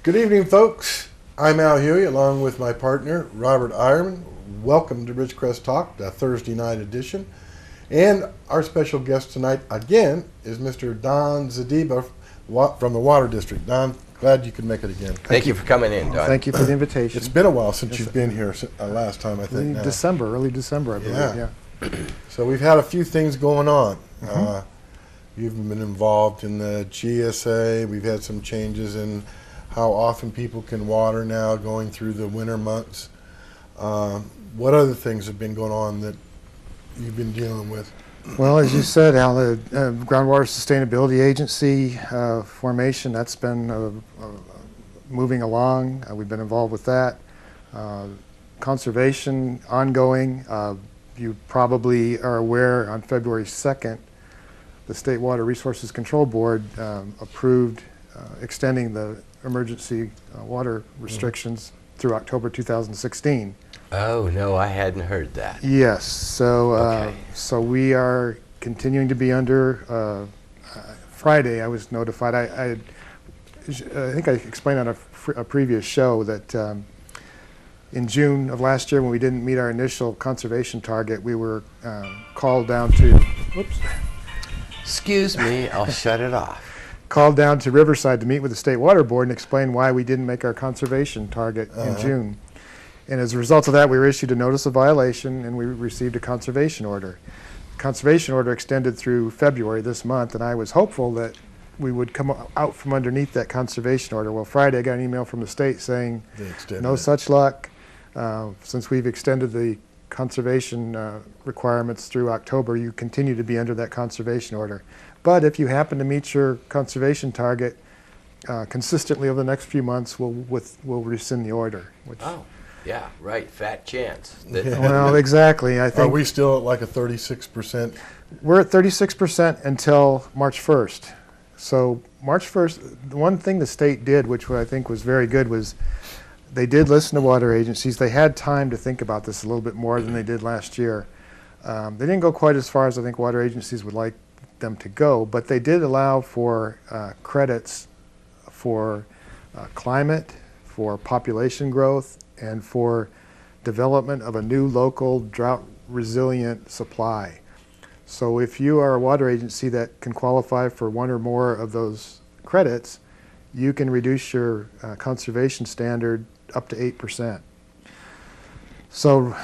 Good evening, folks. I'm Al Huey, along with my partner, Robert Eierman. Welcome to Ridgecrest Talk, the Thursday night edition. And our special guest tonight, again, is Mr. Don Zdeba from the Water District. Don, glad you could make it again. Thank you for coming in, Don. Thank you for the invitation. It's been a while since you've been here, last time, I think. Early December, I believe, yeah. So we've had a few things going on. You've been involved in the GSA. We've had some changes in how often people can water now going through the winter months. What other things have been going on that you've been dealing with? Well, as you said, Al, the Groundwater Sustainability Agency formation, that's been moving along. We've been involved with that. Conservation, ongoing. You probably are aware on February 2nd, the State Water Resources Control Board approved extending the emergency water restrictions through October 2016. Oh, no, I hadn't heard that. Yes, so so we are continuing to be under, Friday I was notified, I think I explained on a previous show that in June of last year when we didn't meet our initial conservation target, we were called down to, whoops. Excuse me, I'll shut it off. Called down to Riverside to meet with the State Water Board and explain why we didn't make our conservation target in June. And as a result of that, we were issued a notice of violation and we received a conservation order. The conservation order extended through February this month, and I was hopeful that we would come out from underneath that conservation order. Well, Friday I got an email from the state saying no such luck. Since we've extended the conservation requirements through October, you continue to be under that conservation order. But if you happen to meet your conservation target consistently over the next few months, we'll rescind the order. Which yeah, right, fat chance. Well, exactly. I think. Are we still at like a 36%? We're at 36% until March 1st. So March 1st, the one thing the state did, which I think was very good, was they did listen to water agencies. They had time to think about this a little bit more than they did last year. They didn't go quite as far as I think water agencies would like them to go, but they did allow for credits for climate, for population growth, and for development of a new local drought-resilient supply. So if you are a water agency that can qualify for one or more of those credits, you can reduce your conservation standard up to 8%. So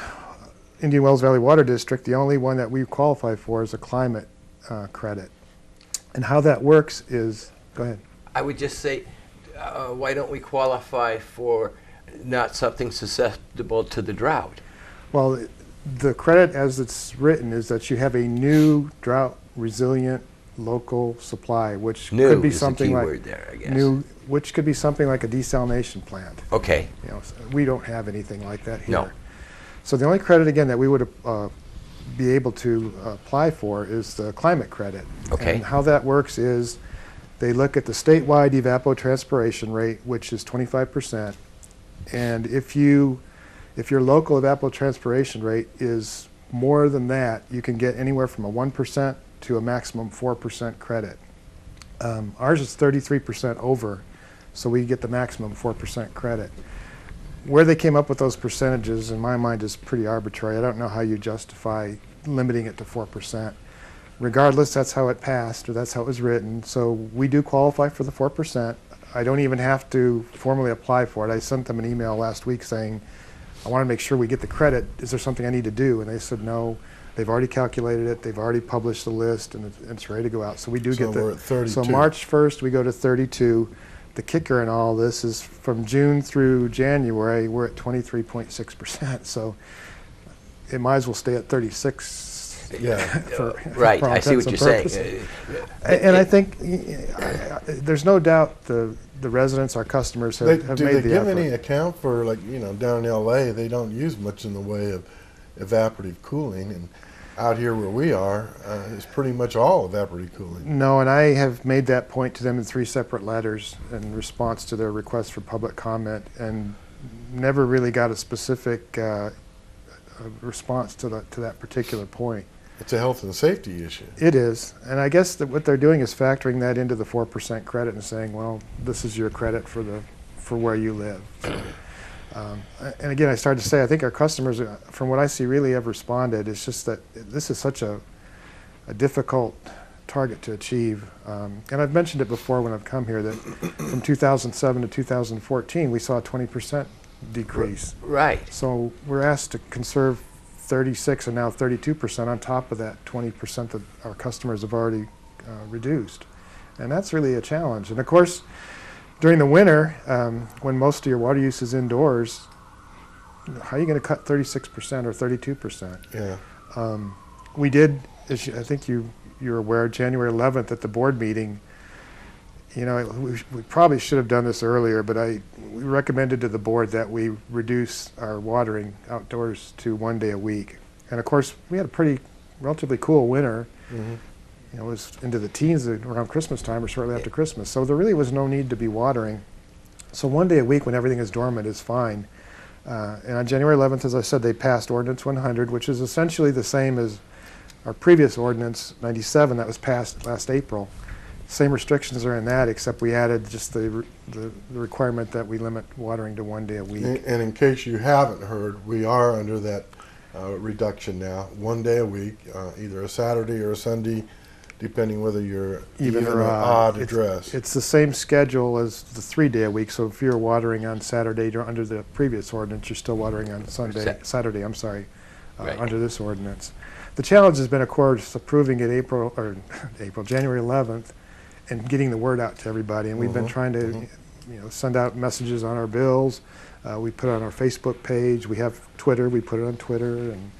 Indian Wells Valley Water District, the only one that we qualify for is a climate credit. And how that works is, go ahead. I would just say, why don't we qualify for not something susceptible to the drought? Well, the credit as it's written is that you have a new drought resilient local supply, which could be something like there, I guess. new, which could be something like a desalination plant. Okay. You know, we don't have anything like that here. No. So the only credit again that we would be able to apply for is the climate credit. Okay. And how that works is they look at the statewide evapotranspiration rate, which is 25%, and if your local evapotranspiration rate is more than that, you can get anywhere from a 1% to a maximum 4% credit. Ours is 33% over, so we get the maximum 4% credit. Where they came up with those percentages, in my mind, is pretty arbitrary. I don't know how you justify limiting it to 4%. Regardless, that's how it passed, or that's how it was written. So we do qualify for the 4%. I don't even have to formally apply for it. I sent them an email last week saying, I want to make sure we get the credit. Is there something I need to do? And they said no. They've already calculated it. They've already published the list, and it's ready to go out. So we do get the. We're at 32. So March 1st, we go to 32. The kicker in all this is from June through January, we're at 23.6%. So it might as well stay at 36. Yeah. Right, I see what you're saying. And I think there's no doubt the residents, our customers, have made the effort. Do they give any account for, like, down in LA, they don't use much in the way of evaporative cooling, and out here where we are, it's pretty much all evaporative cooling. No, and I have made that point to them in 3 separate letters in response to their request for public comment, and never really got a specific response to that particular point. It's a health and safety issue. It is, and I guess that what they're doing is factoring that into the 4% credit and saying, well, this is your credit for for where you live. So, and again, I started to say, I think our customers, from what I see, really have responded. It's just that this is such a difficult target to achieve. And I've mentioned it before when I've come here, that from 2007 to 2014, we saw a 20% decrease. Right. So we're asked to conserve 36 and now 32% on top of that 20% that our customers have already reduced. And that's really a challenge. And of course, during the winter, when most of your water use is indoors, how are you going to cut 36% or 32%? Yeah. We did, as I think you're aware, January 11th at the board meeting, you know, we probably should have done this earlier, but we recommended to the board that we reduce our watering outdoors to 1 day a week. And of course, we had a relatively cool winter. Mm-hmm. You know, it was into the teens around Christmas time or shortly after Christmas. So there really was no need to be watering. So 1 day a week when everything is dormant is fine. And on January 11th, as I said, they passed Ordinance 100, which is essentially the same as our previous Ordinance 97 that was passed last April. Same restrictions are in that, except we added just the requirement that we limit watering to 1 day a week. And in case you haven't heard, we are under that reduction now, 1 day a week, either a Saturday or a Sunday, depending whether you're even or odd address. It's the same schedule as the 3 day a week. So if you're watering on Saturday under the previous ordinance, you're still watering on Saturday. I'm sorry, Right. under this ordinance. The challenge has been, of course, approving it January 11th, and getting the word out to everybody. And we've been trying to, send out messages on our bills. We put it on our Facebook page. We have Twitter. We put it on Twitter, and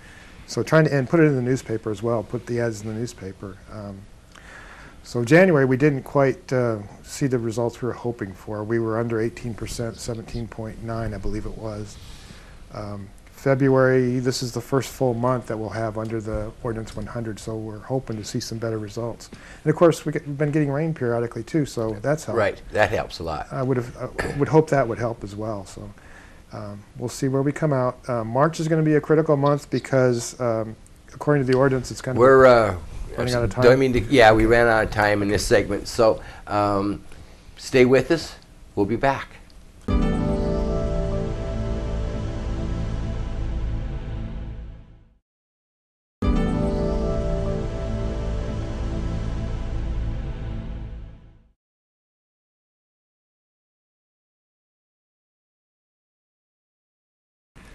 so put it in the newspaper as well. Put the ads in the newspaper. So January, we didn't quite see the results we were hoping for. We were under 18%, 17.9, I believe it was. February, this is the first full month that we'll have under the Ordinance 100, so we're hoping to see some better results. And of course, we've been getting rain periodically too, so that's helped. Right, that helps a lot. I would hope that would help as well. So we'll see where we come out. March is going to be a critical month because, according to the ordinance, it's kind of running out of time. We ran out of time in this segment, so stay with us. We'll be back.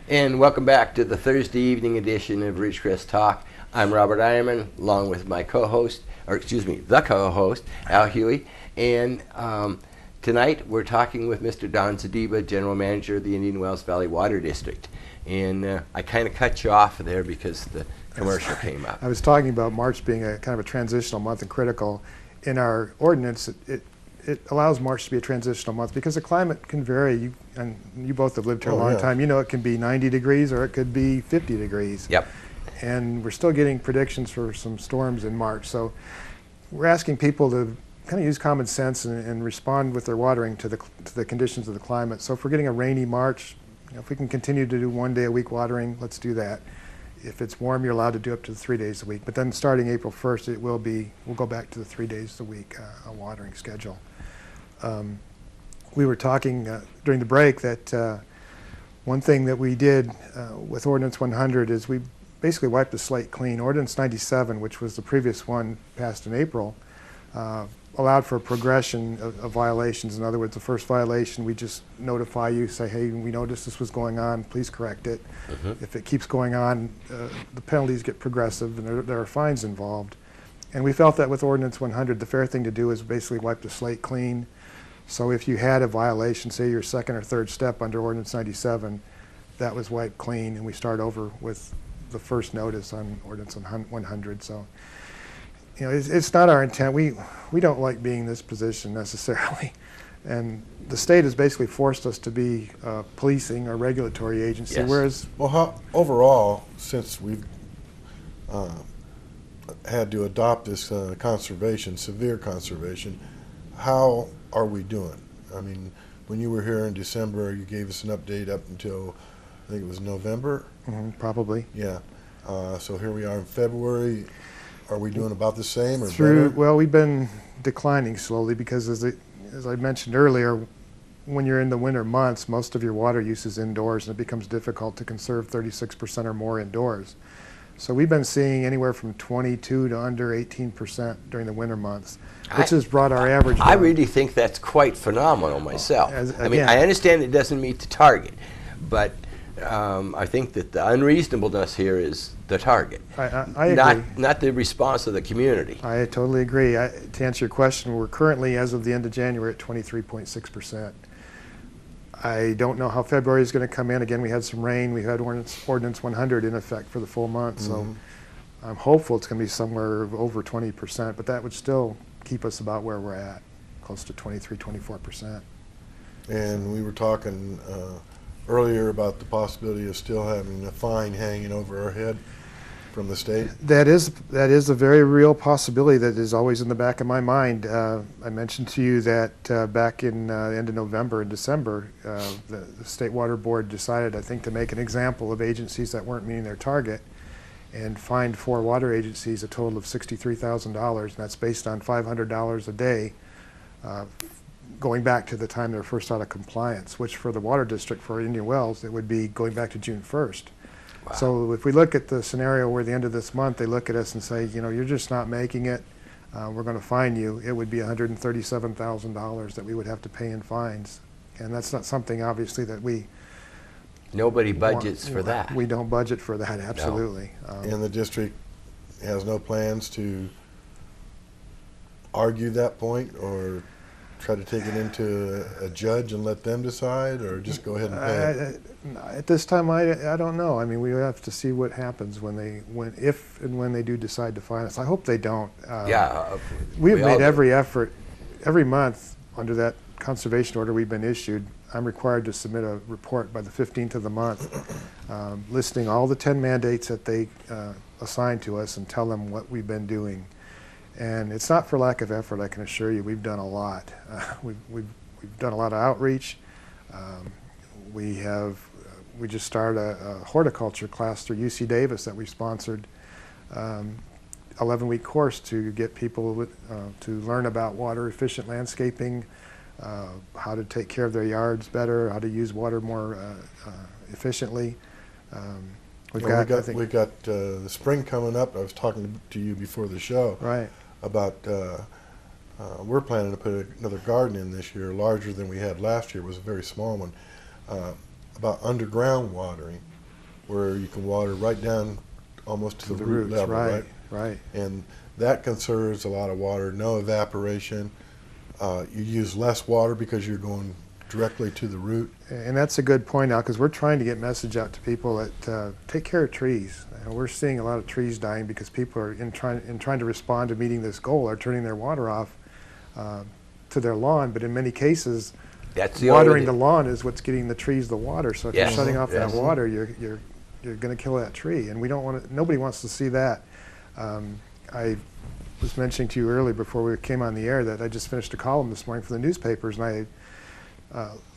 And welcome back to the Thursday evening edition of Ridgecrest Talk. I'm Robert Eierman, along with my the co-host, Al Huey. And tonight we're talking with Mr. Don Zdeba, General Manager of the Indian Wells Valley Water District. And I kind of cut you off there because the commercial came up. I was talking about March being a kind of a transitional month and critical. In our ordinance, it allows March to be a transitional month because the climate can vary. You both have lived here a long time. You know, it can be 90 degrees or it could be 50 degrees. Yep. And we're still getting predictions for some storms in March. So we're asking people to kind of use common sense and respond with their watering to the conditions of the climate. So if we're getting a rainy March, if we can continue to do 1 day a week watering, let's do that. If it's warm, you're allowed to do up to 3 days a week. But then starting April 1st, we'll go back to the 3 days a week watering schedule. We were talking during the break that one thing that we did with Ordinance 100 is we basically wiped the slate clean. Ordinance 97, which was the previous one passed in April, allowed for a progression of violations. In other words, the first violation, we just notify you, say, hey, we noticed this was going on, please correct it. If it keeps going on, the penalties get progressive and there are fines involved. And we felt that with Ordinance 100, the fair thing to do is basically wipe the slate clean. So if you had a violation, say your second or third step under Ordinance 97, that was wiped clean, and we start over with the first notice on Ordinance 100. So, it's not our intent. We don't like being in this position necessarily, and the state has basically forced us to be policing or regulatory agency. Yes. Whereas, Overall, since we've had to adopt this severe conservation, how are we doing? I mean, when you were here in December, you gave us an update up until, I think it was November? Probably. Yeah. So here we are in February. Are we doing about the same or better? Well, we've been declining slowly because as I mentioned earlier, when you're in the winter months, most of your water use is indoors, and it becomes difficult to conserve 36% or more indoors. So we've been seeing anywhere from 22 to under 18% during the winter months, which has brought our average down. I really think that's quite phenomenal myself. I mean, I understand it doesn't meet the target, but I think that the unreasonableness here is the target, I agree. Not the response of the community. I totally agree. To answer your question, we're currently, as of the end of January, at 23.6%. I don't know how February is going to come in. Again, we had some rain. We had Ordinance 100 in effect for the full month, so I'm hopeful it's going to be somewhere over 20%, but that would still keep us about where we're at, close to 23, 24%. And we were talking earlier about the possibility of still having a fine hanging over our head from the state. That is a very real possibility that is always in the back of my mind. I mentioned to you that back in the end of November and December, the State Water Board decided, I think, to make an example of agencies that weren't meeting their target and fined 4 water agencies a total of $63,000, and that's based on $500 a day going back to the time they were first out of compliance, which for the water district for Indian Wells, it would be going back to June 1st. Wow. So if we look at the scenario where at the end of this month they look at us and say, you know, you're just not making it, we're going to fine you, it would be $137,000 that we would have to pay in fines. And that's not something, obviously, that we... Nobody budgets for that. We don't budget for that, absolutely. No. And the district has no plans to argue that point or try to take it into a judge and let them decide, or just go ahead and pay it? At this time, I don't know. I mean, we have to see what happens if and when they do decide to fine us. I hope they don't. We've made every effort. Every month under that conservation order we've been issued, I'm required to submit a report by the 15th of the month listing all the 10 mandates that they assign to us and tell them what we've been doing. And it's not for lack of effort, I can assure you. We've done a lot. We've done a lot of outreach. We just started a horticulture class through UC Davis that we sponsored, 11-week course to get people to learn about water efficient landscaping, how to take care of their yards better, how to use water more efficiently. We've got the spring coming up. I was talking to you before the show. Right. About we're planning to put another garden in this year, larger than we had last year. It was a very small one. About underground watering, where you can water right down almost to the root level, right? And that conserves a lot of water, no evaporation. You use less water because you're going directly to the root. And that's a good point, Al, because we're trying to get message out to people that take care of trees. And we're seeing a lot of trees dying because people are trying to respond to meeting this goal are turning their water off to their lawn. But in many cases, watering the lawn is what's getting the trees the water. So if you're shutting off that water, you're going to kill that tree, and we don't want to. Nobody wants to see that. I was mentioning to you earlier before we came on the air that I just finished a column this morning for the newspapers, and I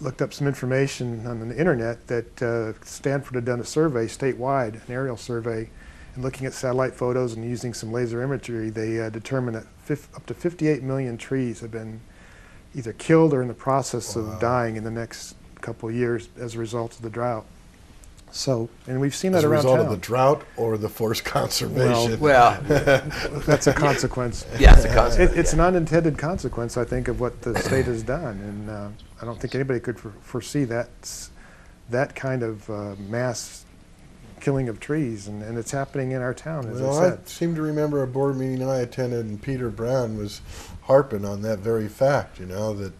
looked up some information on the internet that Stanford had done a survey statewide, an aerial survey, and looking at satellite photos and using some laser imagery, they determined that up to 58 million trees have been either killed or in the process of dying in the next couple of years as a result of the drought. So, and we've seen that around town. As a result of the drought or the forced conservation? Well, that's a consequence. Yeah, it's a consequence. It's an unintended consequence, I think, of what the state has done. And I don't think anybody could foresee that kind of mass killing of trees. And it's happening in our town, as I said. I seem to remember a board meeting I attended, and Peter Brown was harping on that very fact, you know, that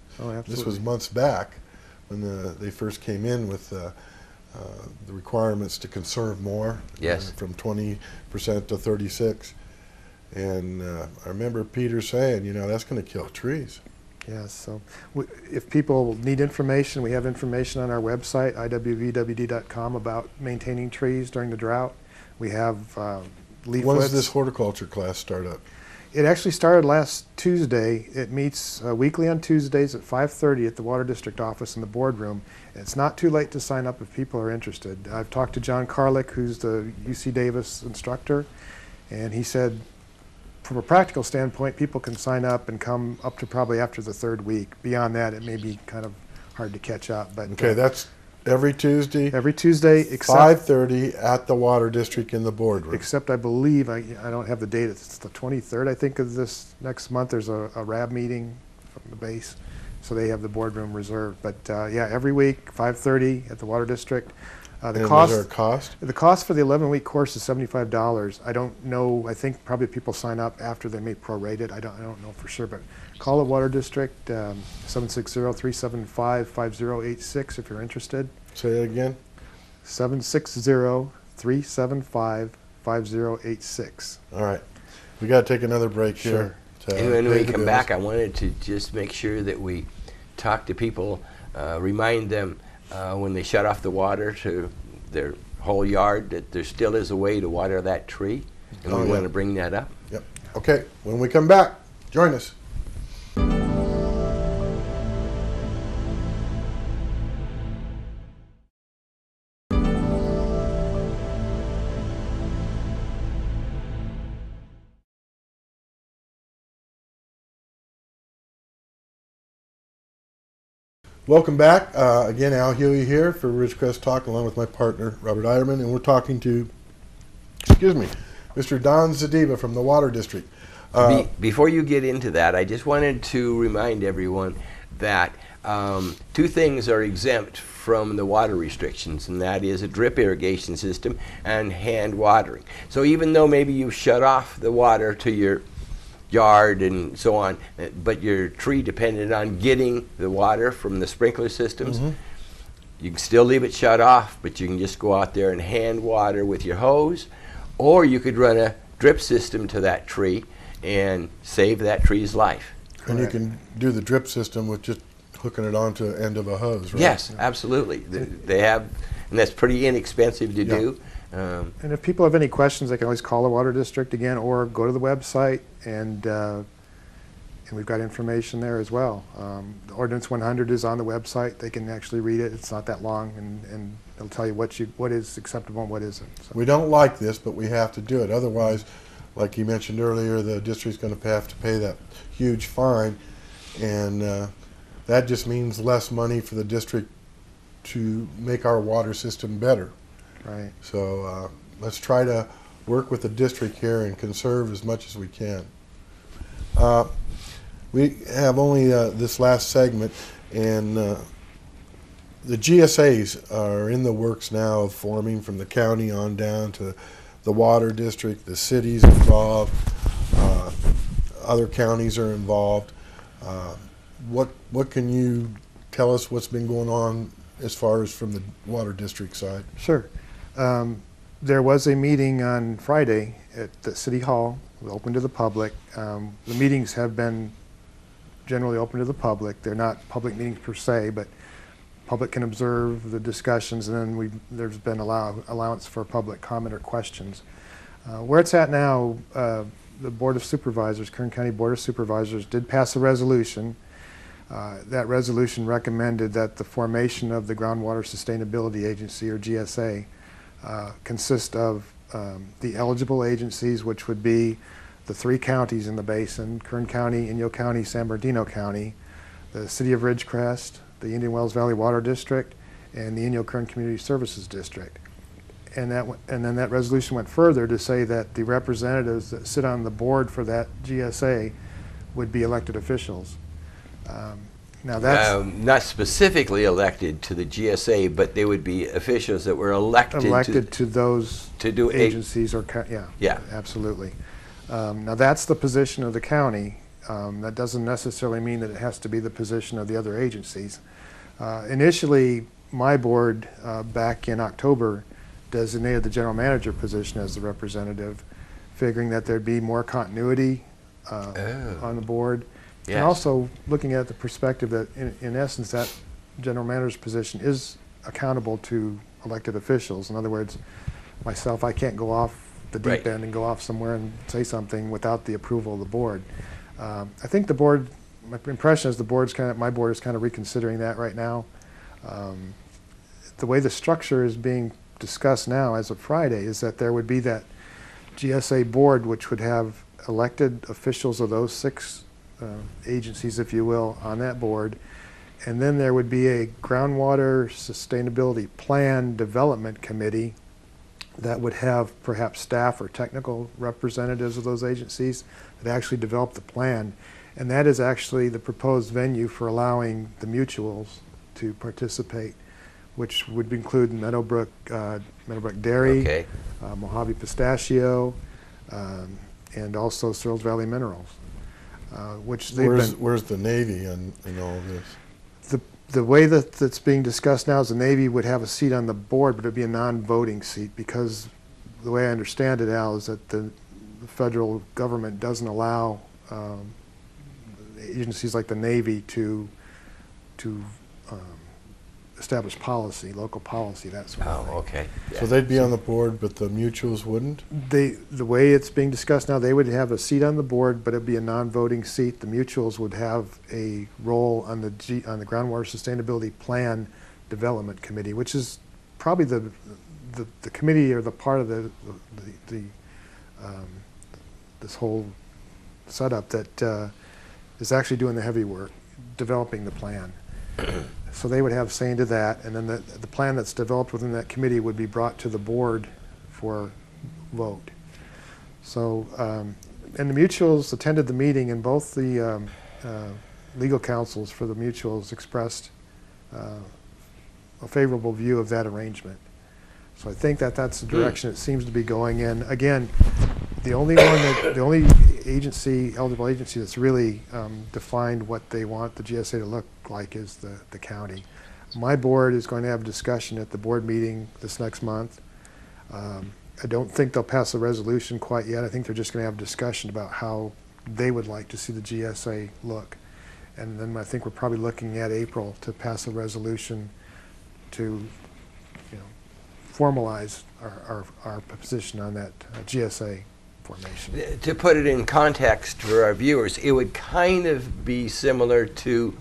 this was months back when they first came in with the requirements to conserve more, from 20% to 36%. And I remember Peter saying, you know, that's going to kill trees. Yes, so if people need information, we have information on our website, iwvwd.com, about maintaining trees during the drought. We have leaflets. When does this horticulture class start up? It actually started last Tuesday. It meets weekly on Tuesdays at 5:30 at the Water District office in the boardroom. It's not too late to sign up if people are interested. I've talked to John Carlick, who's the UC Davis instructor, and he said from a practical standpoint, people can sign up and come up to probably after the 3rd week. Beyond that, it may be kind of hard to catch up. But Okay, that's every Tuesday, every Tuesday, except 5:30 at the Water District in the boardroom. except I believe I don't have the date. It's the 23rd, I think, of this next month. There's a RAB meeting from the base, so they have the boardroom reserved. But yeah, every week, 5:30 at the Water District. And is there a cost? The cost for the 11-week course is $75. I don't know. I think probably people sign up after they may prorate it. I don't know for sure, but call the Water District 760-375-5086 if you're interested. Say it again. 760-375-5086. All right. We got to take another break here. And when we come back, I wanted to just make sure that we talk to people, remind them when they shut off the water to their whole yard that there still is a way to water that tree, and we want to bring that up. Yep. Okay, when we come back, join us. Welcome back. Again, Al Huey here for Ridgecrest Talk, along with my partner, Robert Eierman, and we're talking to, Mr. Don Zdeba from the Water District. Before you get into that, I just wanted to remind everyone that two things are exempt from the water restrictions, and that is a drip irrigation system and hand watering. So even though maybe you shut off the water to your yard and so on, but your tree depended on getting the water from the sprinkler systems, you can still leave it shut off, but you can just go out there and hand water with your hose, or you could run a drip system to that tree and save that tree's life. And you can do the drip system with just hooking it onto the end of a hose, right? Yes, absolutely. They have, and that's pretty inexpensive to do. And if people have any questions, they can always call the Water District again, or go to the website, and we've got information there as well. The Ordinance 100 is on the website. They can actually read it. It's not that long, and it'll tell you what is acceptable and what isn't. So. We don't like this, but we have to do it. Otherwise, like you mentioned earlier, the district's going to have to pay that huge fine, and that just means less money for the district to make our water system better. Right. So let's try to work with the district here and conserve as much as we can. We have only this last segment, and the GSAs are in the works now of forming from the county on down to the water district. The city's involved. Other counties are involved. What can you tell us what's been going on as far as from the water district side? Sure. There was a meeting on Friday at the City Hall, open to the public. The meetings have been generally open to the public. They're not public meetings per se, but public can observe the discussions, and then there's been allowance for public comment or questions. Where it's at now, the Board of Supervisors, Kern County Board of Supervisors, did pass a resolution. That resolution recommended that the formation of the Groundwater Sustainability Agency, or GSA, consist of the eligible agencies, which would be the three counties in the basin: Kern County, Inyo County, San Bernardino County, the City of Ridgecrest, the Indian Wells Valley Water District, and the Inyo Kern Community Services District. And then that resolution went further to say that the representatives that sit on the board for that GSA would be elected officials. Now that's not specifically elected to the GSA, but they would be officials that were elected to those to do agencies yeah, absolutely. Now that's the position of the county. That doesn't necessarily mean that it has to be the position of the other agencies. Initially, my board back in October designated the general manager position as the representative, figuring that there'd be more continuity on the board. Yes. And also looking at the perspective that, in essence, that general manager's position is accountable to elected officials. In other words, myself, I can't go off the deep end and go off somewhere and say something without the approval of the board. I think the board, my impression is my board is kind of reconsidering that right now. The way the structure is being discussed now as of Friday is that there would be that GSA board, which would have elected officials of those six agencies, if you will, on that board, And then there would be a groundwater sustainability plan development committee that would have perhaps staff or technical representatives of those agencies that actually develop the plan. And that is actually the proposed venue for allowing the mutuals to participate, which would include Meadowbrook Dairy, Okay. Mojave Pistachio, and also Searles Valley Minerals, which they've Where's the Navy in all this? The way that's being discussed now is the Navy would have a seat on the board, but it would be a non-voting seat, because the way I understand it, Al, is that the federal government doesn't allow agencies like the Navy to establish policy, local policy, that sort of thing. Oh, okay. So they'd be on the board, but the mutuals wouldn't? The way it's being discussed now, they would have a seat on the board, but it'd be a non-voting seat. The mutuals would have a role on the Groundwater Sustainability Plan Development Committee, which is probably the committee or the part of this whole setup that is actually doing the heavy work, developing the plan. So they would have say into that, and then the plan that's developed within that committee would be brought to the board for vote. So, and the mutuals attended the meeting, and both the legal counsels for the mutuals expressed a favorable view of that arrangement. So I think that that's the direction it seems to be going in. Again, the only eligible agency that's really defined what they want the GSA to look like is the county. My board is going to have a discussion at the board meeting this next month. I don't think they'll pass a resolution quite yet. I think they're just going to have a discussion about how they would like to see the GSA look. And then I think we're probably looking at April to pass a resolution to formalize our position on that GSA formation. To put it in context for our viewers, it would kind of be similar to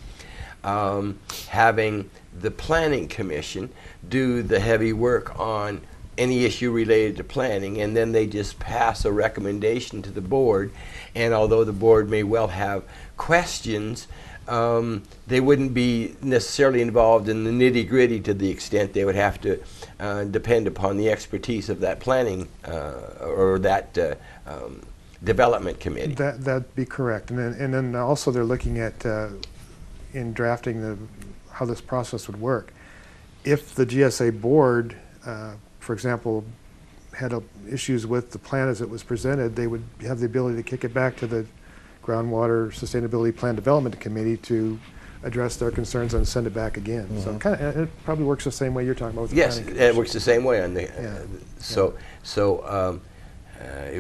having the Planning Commission do the heavy work on any issue related to planning, and then they just pass a recommendation to the board. And although the board may well have questions, they wouldn't be necessarily involved in the nitty-gritty to the extent they would have to depend upon the expertise of that planning or that development committee. That'd be correct. And then also they're looking at, in drafting how this process would work. If the GSA board, for example, had issues with the plan as it was presented, they would have the ability to kick it back to the Groundwater Sustainability Plan Development Committee to address their concerns and send it back again. Mm-hmm. So kind of, it probably works the same way you're talking about with the yes, planning it works the same way on the.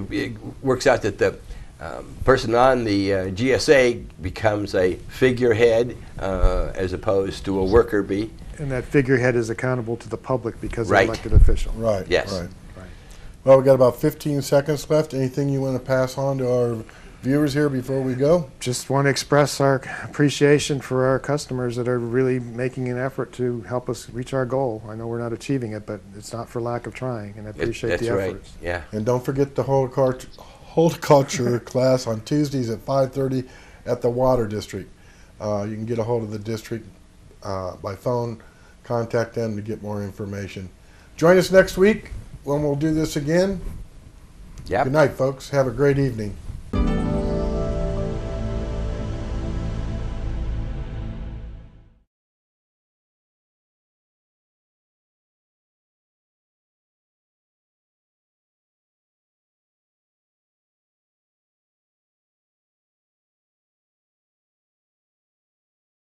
It works out that the person on the GSA becomes a figurehead as opposed to a worker bee. And that figurehead is accountable to the public because Right. they're elected official. Right. Yes. Right. Well, we've got about 15 seconds left. Anything you want to pass on to our viewers here before we go? Just want to express our appreciation for our customers that are really making an effort to help us reach our goal. I know we're not achieving it, but it's not for lack of trying, and I appreciate the efforts. That's right, yeah. And don't forget the horticulture class on Tuesdays at 5:30 at the Water District. You can get a hold of the district by phone, contact them to get more information. Join us next week when we'll do this again. Yep. Good night, folks. Have a great evening.